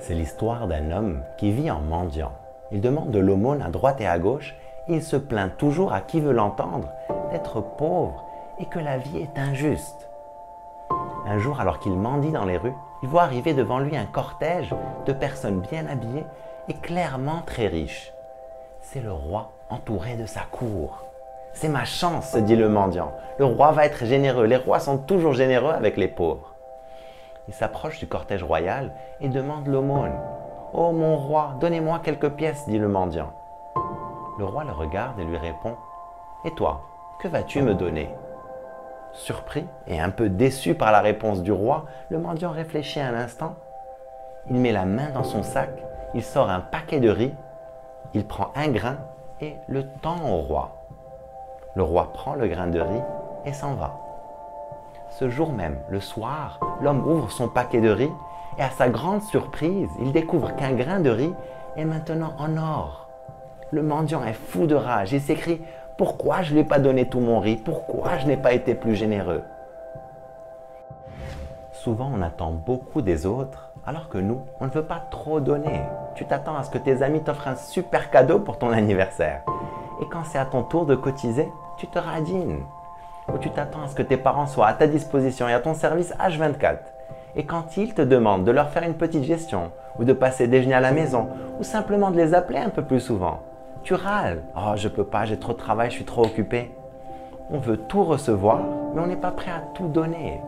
C'est l'histoire d'un homme qui vit en mendiant. Il demande de l'aumône à droite et à gauche et il se plaint toujours à qui veut l'entendre d'être pauvre et que la vie est injuste. Un jour, alors qu'il mendie dans les rues, il voit arriver devant lui un cortège de personnes bien habillées et clairement très riches. C'est le roi entouré de sa cour. « C'est ma chance », se dit le mendiant. « Le roi va être généreux. Les rois sont toujours généreux avec les pauvres. » Il s'approche du cortège royal et demande l'aumône. « Oh mon roi, donnez-moi quelques pièces », dit le mendiant. Le roi le regarde et lui répond « Et toi, que vas-tu me donner ?» Surpris et un peu déçu par la réponse du roi, le mendiant réfléchit un instant. Il met la main dans son sac, il sort un paquet de riz, il prend un grain et le tend au roi. Le roi prend le grain de riz et s'en va. Ce jour même, le soir, l'homme ouvre son paquet de riz et à sa grande surprise, il découvre qu'un grain de riz est maintenant en or. Le mendiant est fou de rage, il s'écrie « Pourquoi je ne lui ai pas donné tout mon riz? Pourquoi je n'ai pas été plus généreux ?» Souvent, on attend beaucoup des autres, alors que nous, on ne veut pas trop donner. Tu t'attends à ce que tes amis t'offrent un super cadeau pour ton anniversaire. Et quand c'est à ton tour de cotiser, tu te radines. Ou tu t'attends à ce que tes parents soient à ta disposition et à ton service H24. Et quand ils te demandent de leur faire une petite gestion, ou de passer déjeuner à la maison, ou simplement de les appeler un peu plus souvent, tu râles. « Oh, je peux pas, j'ai trop de travail, je suis trop occupé. » On veut tout recevoir, mais on n'est pas prêt à tout donner.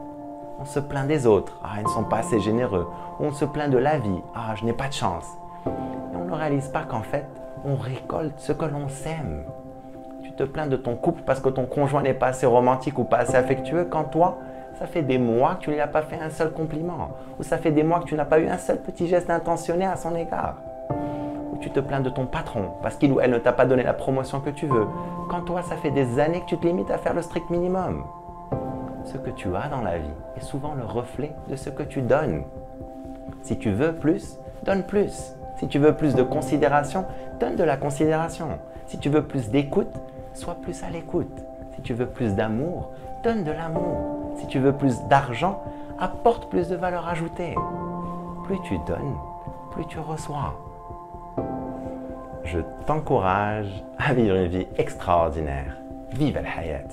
On se plaint des autres. « Ah, ils ne sont pas assez généreux. » Ou on se plaint de la vie. « Ah, je n'ai pas de chance. » Et on ne réalise pas qu'en fait, on récolte ce que l'on sème. Tu te plains de ton couple parce que ton conjoint n'est pas assez romantique ou pas assez affectueux, quand toi, ça fait des mois que tu ne lui as pas fait un seul compliment. Ou ça fait des mois que tu n'as pas eu un seul petit geste intentionné à son égard. Ou tu te plains de ton patron parce qu'il ou elle ne t'a pas donné la promotion que tu veux, quand toi, ça fait des années que tu te limites à faire le strict minimum. Ce que tu as dans la vie est souvent le reflet de ce que tu donnes. Si tu veux plus, donne plus. Si tu veux plus de considération, donne de la considération. Si tu veux plus d'écoute, sois plus à l'écoute. Si tu veux plus d'amour, donne de l'amour. Si tu veux plus d'argent, apporte plus de valeur ajoutée. Plus tu donnes, plus tu reçois. Je t'encourage à vivre une vie extraordinaire. Vive el hayat!